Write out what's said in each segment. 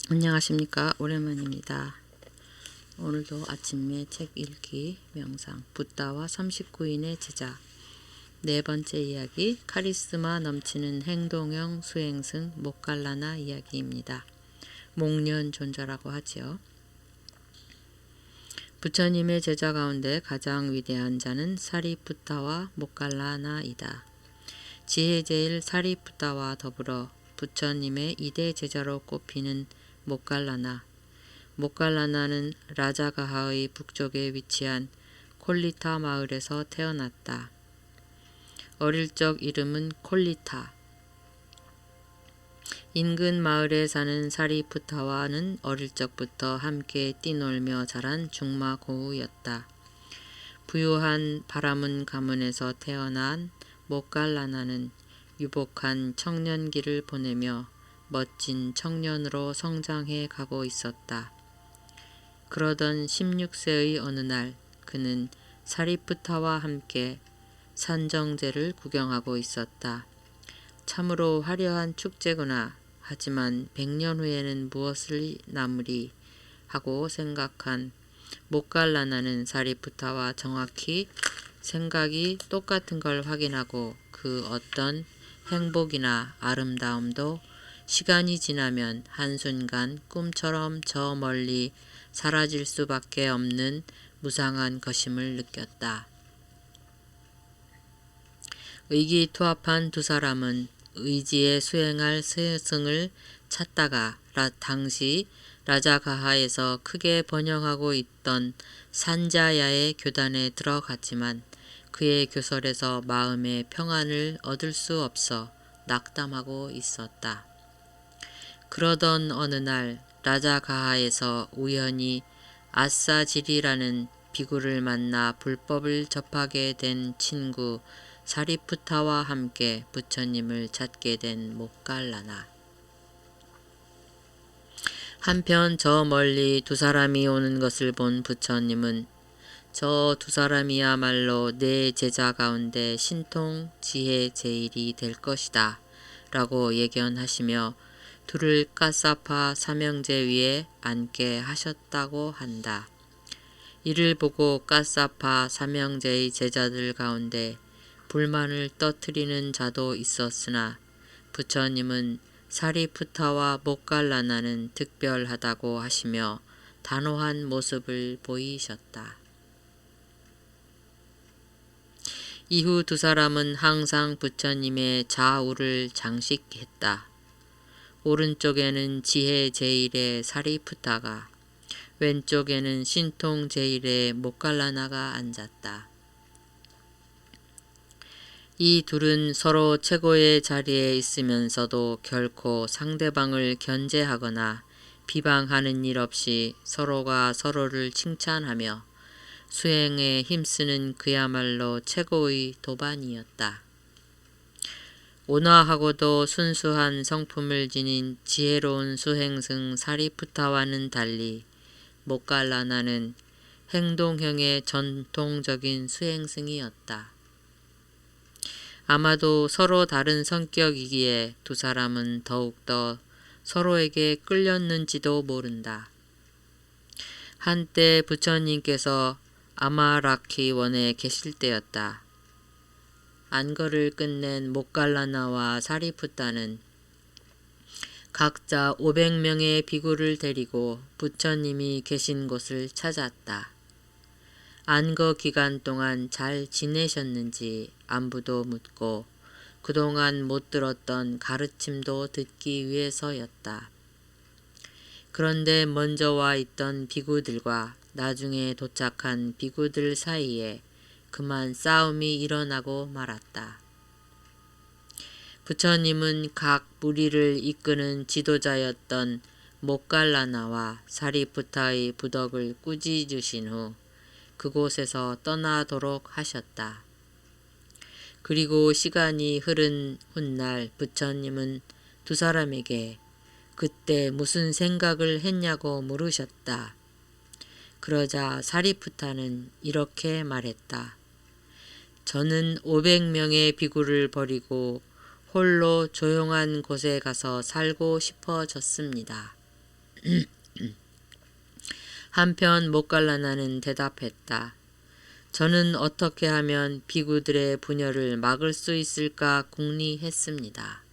안녕하십니까. 오랜만입니다. 오늘도 아침에 책 읽기 명상 붓다와 39인의 제자 네 번째 이야기 카리스마 넘치는 행동형 수행승 모칼라나 이야기입니다. 목련 존자라고 하지요. 부처님의 제자 가운데 가장 위대한 자는 사리푸타와 모칼라나이다. 지혜제일 사리푸타와 더불어 부처님의 2대 제자로 꼽히는 모칼라나는 라자가하의 북쪽에 위치한 콜리타 마을에서 태어났다. 어릴 적 이름은 콜리타. 인근 마을에 사는 사리푸타와는 어릴 적부터 함께 뛰놀며 자란 중마고우였다. 부유한 바라문 가문에서 태어난 모칼라나는 유복한 청년기를 보내며 멋진 청년으로 성장해 가고 있었다. 그러던 16세의 어느 날 그는 사리푸타와 함께 산정제를 구경하고 있었다. 참으로 화려한 축제구나. 하지만 100년 후에는 무엇을 남으리 하고 생각한 모칼라나는 사리푸타와 정확히 생각이 똑같은 걸 확인하고 그 어떤 행복이나 아름다움도 시간이 지나면 한순간 꿈처럼 저 멀리 사라질 수밖에 없는 무상한 것임을 느꼈다. 의기투합한 두 사람은 의지에 수행할 스승을 찾다가 당시 라자가하에서 크게 번영하고 있던 산자야의 교단에 들어갔지만 그의 교설에서 마음의 평안을 얻을 수 없어 낙담하고 있었다. 그러던 어느 날 라자가하에서 우연히 아싸지리라는 비구를 만나 불법을 접하게 된 친구 사리푸타와 함께 부처님을 찾게 된 모칼라나. 한편 저 멀리 두 사람이 오는 것을 본 부처님은 저 두 사람이야말로 내 제자 가운데 신통 지혜 제일이 될 것이다 라고 예견하시며 둘을 까사파 사명제 위에 앉게 하셨다고 한다. 이를 보고 까사파 사명제의 제자들 가운데 불만을 떠뜨리는 자도 있었으나 부처님은 사리푸타와 모칼라나는 특별하다고 하시며 단호한 모습을 보이셨다. 이후 두 사람은 항상 부처님의 좌우를 장식했다. 오른쪽에는 지혜 제일의 사리푸타가, 왼쪽에는 신통 제일의 모칼라나가 앉았다. 이 둘은 서로 최고의 자리에 있으면서도 결코 상대방을 견제하거나 비방하는 일 없이 서로가 서로를 칭찬하며 수행에 힘쓰는 그야말로 최고의 도반이었다. 온화하고도 순수한 성품을 지닌 지혜로운 수행승 사리푸타와는 달리 모칼라나는 행동형의 전통적인 수행승이었다. 아마도 서로 다른 성격이기에 두 사람은 더욱더 서로에게 끌렸는지도 모른다. 한때 부처님께서 아마라키 원에 계실 때였다. 안거를 끝낸 모칼라나와 사리푸타는 각자 500명의 비구를 데리고 부처님이 계신 곳을 찾았다. 안거 기간 동안 잘 지내셨는지 안부도 묻고 그동안 못 들었던 가르침도 듣기 위해서였다. 그런데 먼저 와 있던 비구들과 나중에 도착한 비구들 사이에 그만 싸움이 일어나고 말았다. 부처님은 각 무리를 이끄는 지도자였던 모칼라나와 사리푸타의 부덕을 꾸짖으신 후 그곳에서 떠나도록 하셨다. 그리고 시간이 흐른 훗날 부처님은 두 사람에게 그때 무슨 생각을 했냐고 물으셨다. 그러자 사리푸타는 이렇게 말했다. 저는 500명의 비구를 버리고 홀로 조용한 곳에 가서 살고 싶어졌습니다. 한편 모갈라나는 대답했다. 저는 어떻게 하면 비구들의 분열을 막을 수 있을까 궁리했습니다.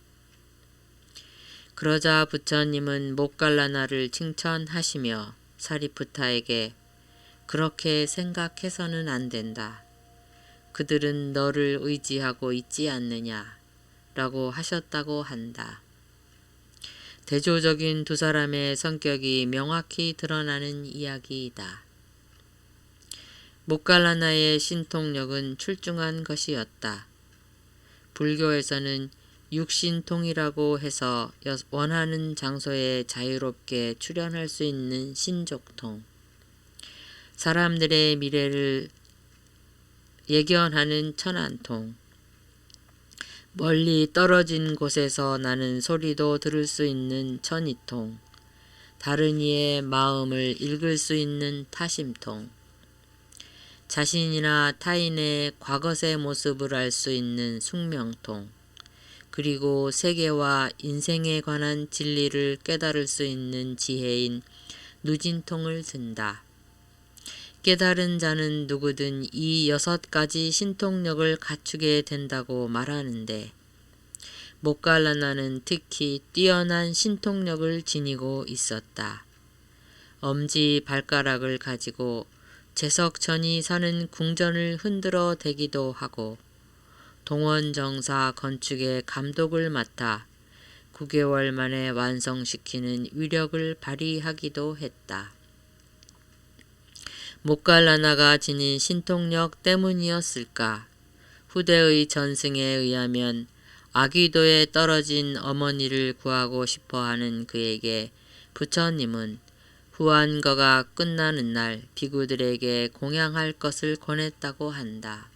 그러자 부처님은 모갈라나를 칭찬하시며 사리푸타에게 그렇게 생각해서는 안 된다. 그들은 너를 의지하고 있지 않느냐 라고 하셨다고 한다. 대조적인 두 사람의 성격이 명확히 드러나는 이야기이다. 모갈라나의 신통력은 출중한 것이었다. 불교에서는 육신통이라고 해서 원하는 장소에 자유롭게 출현할 수 있는 신족통, 사람들의 미래를 예견하는 천안통, 멀리 떨어진 곳에서 나는 소리도 들을 수 있는 천이통, 다른 이의 마음을 읽을 수 있는 타심통, 자신이나 타인의 과거의 모습을 알 수 있는 숙명통, 그리고 세계와 인생에 관한 진리를 깨달을 수 있는 지혜인 누진통을 든다. 깨달은 자는 누구든 이 6가지 신통력을 갖추게 된다고 말하는데 모갈라나는 특히 뛰어난 신통력을 지니고 있었다. 엄지 발가락을 가지고 제석천이 사는 궁전을 흔들어 대기도 하고 동원정사 건축의 감독을 맡아 9개월 만에 완성시키는 위력을 발휘하기도 했다. 모갈라나가 지닌 신통력 때문이었을까? 후대의 전승에 의하면 아귀도에 떨어진 어머니를 구하고 싶어하는 그에게 부처님은 후한거가 끝나는 날 비구들에게 공양할 것을 권했다고 한다.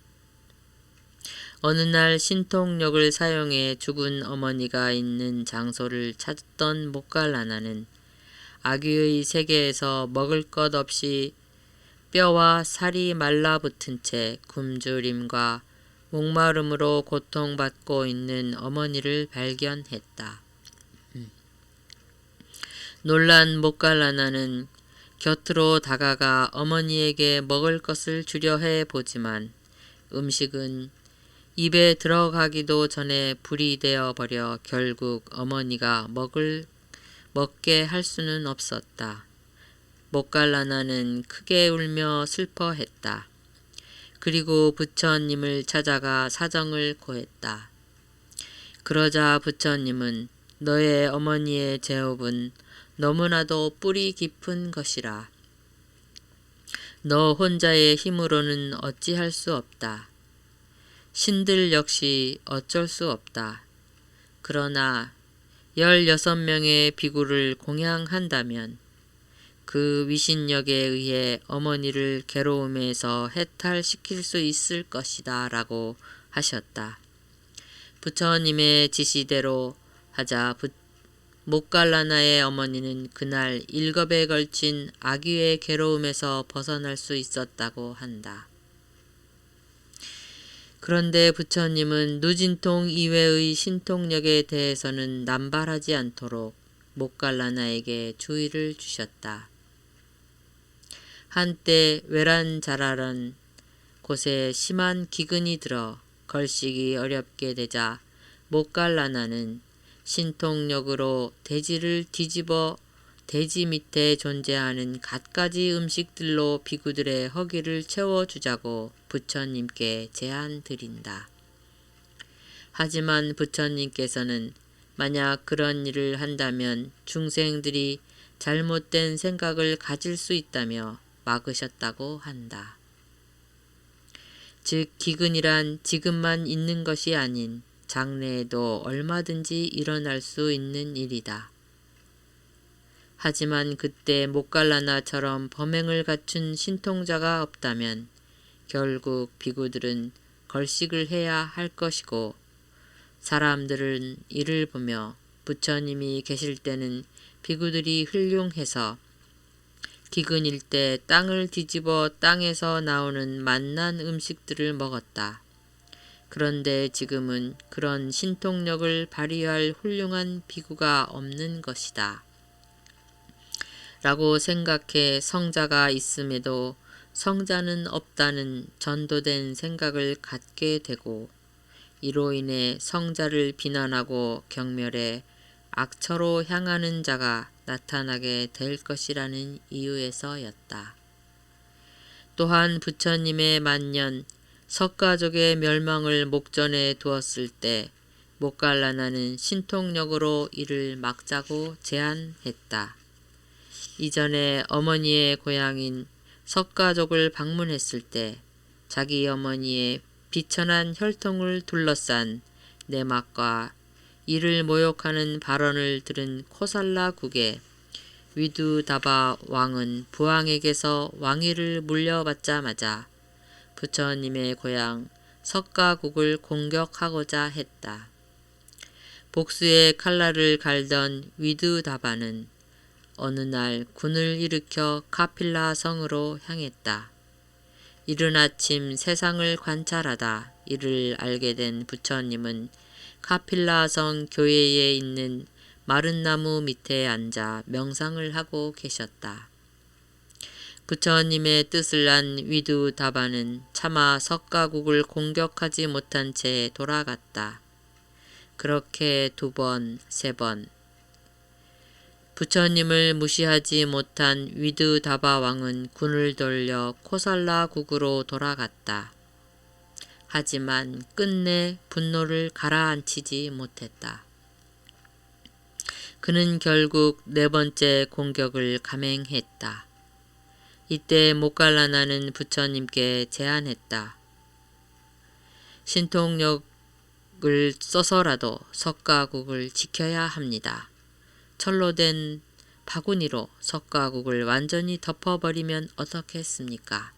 어느 날 신통력을 사용해 죽은 어머니가 있는 장소를 찾던 모갈라나는 아귀의 세계에서 먹을 것 없이 뼈와 살이 말라붙은 채 굶주림과 목마름으로 고통받고 있는 어머니를 발견했다. 놀란 모갈라나는 곁으로 다가가 어머니에게 먹을 것을 주려 해 보지만 음식은 입에 들어가기도 전에 불이 되어 버려 결국 어머니가 먹게 할 수는 없었다. 모갈라나는 크게 울며 슬퍼했다. 그리고 부처님을 찾아가 사정을 고했다. 그러자 부처님은 너의 어머니의 제업은 너무나도 뿌리 깊은 것이라. 너 혼자의 힘으로는 어찌할 수 없다. 신들 역시 어쩔 수 없다. 그러나 16명의 비구를 공양한다면 그 위신력에 의해 어머니를 괴로움에서 해탈시킬 수 있을 것이다 라고 하셨다. 부처님의 지시대로 하자 모갈라나의 어머니는 그날 7에 걸친 아귀의 괴로움에서 벗어날 수 있었다고 한다. 그런데 부처님은 누진통 이외의 신통력에 대해서는 남발하지 않도록 모갈라나에게 주의를 주셨다. 한때 외란자라란 곳에 심한 기근이 들어 걸식이 어렵게 되자 모갈라나는 신통력으로 대지를 뒤집어 대지 밑에 존재하는 갖가지 음식들로 비구들의 허기를 채워주자고 부처님께 제안드린다. 하지만 부처님께서는 만약 그런 일을 한다면 중생들이 잘못된 생각을 가질 수 있다며 막으셨다고 한다. 즉 기근이란 지금만 있는 것이 아닌 장래에도 얼마든지 일어날 수 있는 일이다. 하지만 그때 모갈라나처럼 범행을 갖춘 신통자가 없다면 결국 비구들은 걸식을 해야 할 것이고 사람들은 이를 보며 부처님이 계실 때는 비구들이 훌륭해서 기근일 때 땅을 뒤집어 땅에서 나오는 맛난 음식들을 먹었다. 그런데 지금은 그런 신통력을 발휘할 훌륭한 비구가 없는 것이다. 라고 생각해 성자가 있음에도 성자는 없다는 전도된 생각을 갖게 되고, 이로 인해 성자를 비난하고 경멸해 악처로 향하는 자가 나타나게 될 것이라는 이유에서였다. 또한 부처님의 만년 석가족의 멸망을 목전에 두었을 때 모갈라나는 신통력으로 이를 막자고 제안했다. 이전에 어머니의 고향인 석가족을 방문했을 때 자기 어머니의 비천한 혈통을 둘러싼 내막과 이를 모욕하는 발언을 들은 코살라국의 위두다바 왕은 부왕에게서 왕위를 물려받자마자 부처님의 고향 석가국을 공격하고자 했다. 복수의 칼날을 갈던 위두다바는 어느 날 군을 일으켜 카필라 성으로 향했다. 이른 아침 세상을 관찰하다 이를 알게 된 부처님은 카필라 성 교회에 있는 마른 나무 밑에 앉아 명상을 하고 계셨다. 부처님의 뜻을 안 위두다바는 차마 석가국을 공격하지 못한 채 돌아갔다. 그렇게 2번, 3번. 부처님을 무시하지 못한 위두다바 왕은 군을 돌려 코살라국으로 돌아갔다. 하지만 끝내 분노를 가라앉히지 못했다. 그는 결국 4번째 공격을 감행했다. 이때 모갈라나는 부처님께 제안했다. 신통력을 써서라도 석가국을 지켜야 합니다. 철로 된 바구니로 석가국을 완전히 덮어버리면 어떻겠습니까?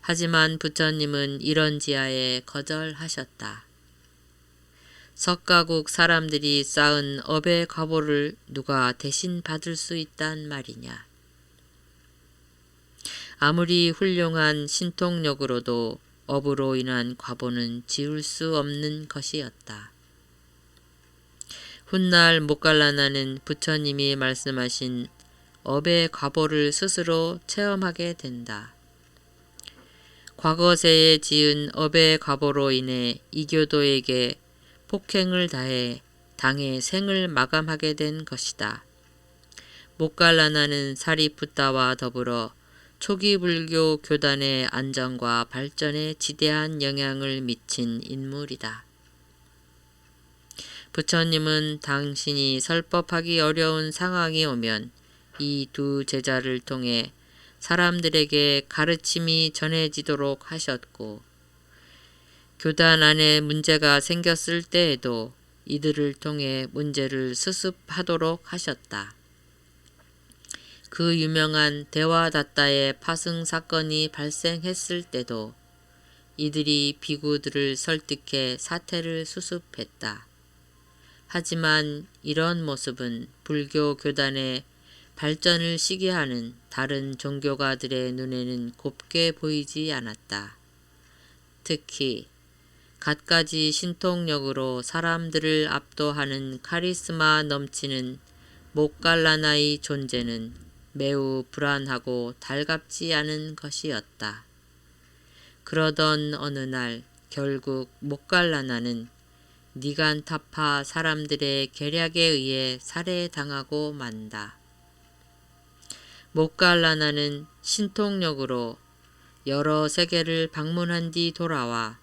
하지만 부처님은 이런 지하에 거절하셨다. 석가국 사람들이 쌓은 업의 과보를 누가 대신 받을 수 있단 말이냐. 아무리 훌륭한 신통력으로도 업으로 인한 과보는 지울 수 없는 것이었다. 훗날 모갈라나는 부처님이 말씀하신 업의 과보를 스스로 체험하게 된다. 과거세에 지은 업의 과보로 인해 이교도에게 폭행을 당해 생을 마감하게 된 것이다. 모갈라나는 사리푸타와 더불어 초기 불교 교단의 안정과 발전에 지대한 영향을 미친 인물이다. 부처님은 당신이 설법하기 어려운 상황이 오면 이 2 제자를 통해 사람들에게 가르침이 전해지도록 하셨고, 교단 안에 문제가 생겼을 때에도 이들을 통해 문제를 수습하도록 하셨다. 그 유명한 대와다타의 파승 사건이 발생했을 때도 이들이 비구들을 설득해 사태를 수습했다. 하지만 이런 모습은 불교 교단의 발전을 시기하는 다른 종교가들의 눈에는 곱게 보이지 않았다. 특히 갖가지 신통력으로 사람들을 압도하는 카리스마 넘치는 모갈라나의 존재는 매우 불안하고 달갑지 않은 것이었다. 그러던 어느 날 결국 모갈라나는 니간타파 사람들의 계략에 의해 살해당하고 만다. 모갈라나는 신통력으로 여러 세계를 방문한 뒤 돌아와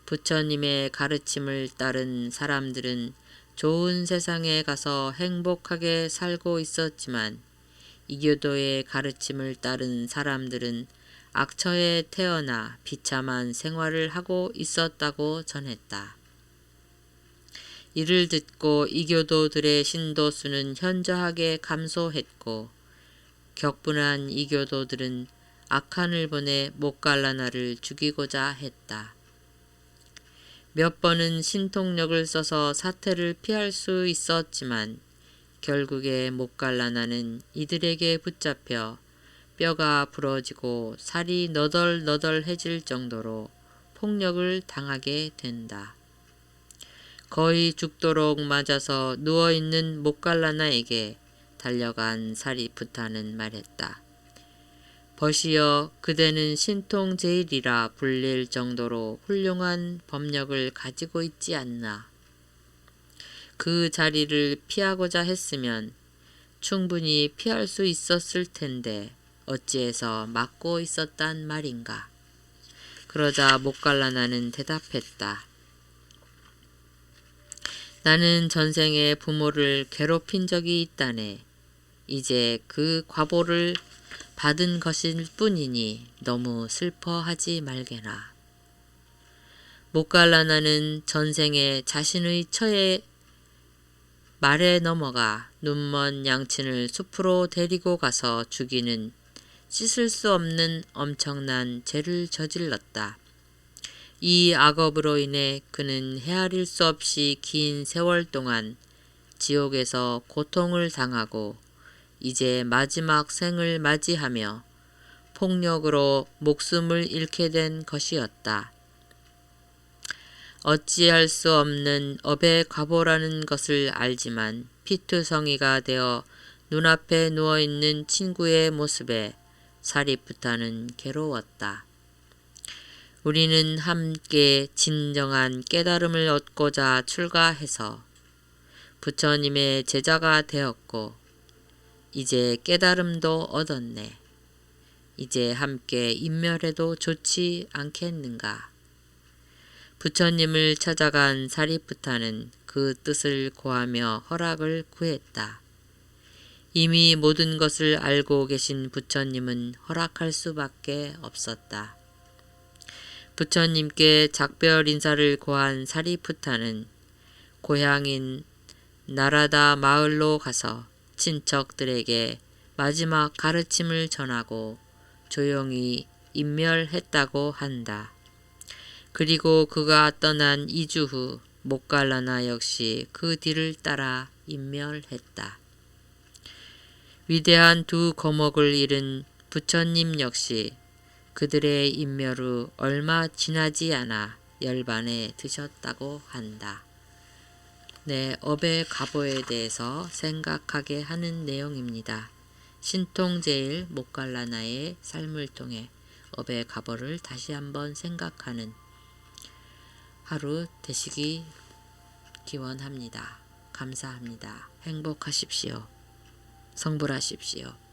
부처님의 가르침을 따른 사람들은 좋은 세상에 가서 행복하게 살고 있었지만 이교도의 가르침을 따른 사람들은 악처에 태어나 비참한 생활을 하고 있었다고 전했다. 이를 듣고 이교도들의 신도수는 현저하게 감소했고, 격분한 이교도들은 악한을 보내 모갈라나를 죽이고자 했다. 몇 번은 신통력을 써서 사태를 피할 수 있었지만 결국에 모갈라나는 이들에게 붙잡혀 뼈가 부러지고 살이 너덜너덜해질 정도로 폭력을 당하게 된다. 거의 죽도록 맞아서 누워있는 모갈라나에게 달려간 사리푸타는 말했다. 벗이여, 그대는 신통제일이라 불릴 정도로 훌륭한 법력을 가지고 있지 않나. 그 자리를 피하고자 했으면 충분히 피할 수 있었을 텐데 어찌해서 막고 있었단 말인가. 그러자 모갈라나는 대답했다. 나는 전생에 부모를 괴롭힌 적이 있다네. 이제 그 과보를 받은 것일 뿐이니 너무 슬퍼하지 말게나. 모갈라나는 전생에 자신의 처의 말에 넘어가 눈먼 양친을 숲으로 데리고 가서 죽이는 씻을 수 없는 엄청난 죄를 저질렀다. 이 악업으로 인해 그는 헤아릴 수 없이 긴 세월 동안 지옥에서 고통을 당하고 이제 마지막 생을 맞이하며 폭력으로 목숨을 잃게 된 것이었다. 어찌할 수 없는 업의 과보라는 것을 알지만 피투성이가 되어 눈앞에 누워있는 친구의 모습에 사리푸타는 괴로웠다. 우리는 함께 진정한 깨달음을 얻고자 출가해서 부처님의 제자가 되었고 이제 깨달음도 얻었네. 이제 함께 인멸해도 좋지 않겠는가. 부처님을 찾아간 사리푸타는 그 뜻을 고하며 허락을 구했다. 이미 모든 것을 알고 계신 부처님은 허락할 수밖에 없었다. 부처님께 작별 인사를 고한 사리푸타는 고향인 나라다 마을로 가서 친척들에게 마지막 가르침을 전하고 조용히 인멸했다고 한다. 그리고 그가 떠난 2주 후 모갈라나 역시 그 뒤를 따라 인멸했다. 위대한 두 거목을 잃은 부처님 역시 그들의 인멸 후 얼마 지나지 않아 열반에 드셨다고 한다. 네, 업의 과보에 대해서 생각하게 하는 내용입니다. 신통제일 모갈라나의 삶을 통해 업의 과보를 다시 한번 생각하는 하루 되시기 기원합니다. 감사합니다. 행복하십시오. 성불하십시오.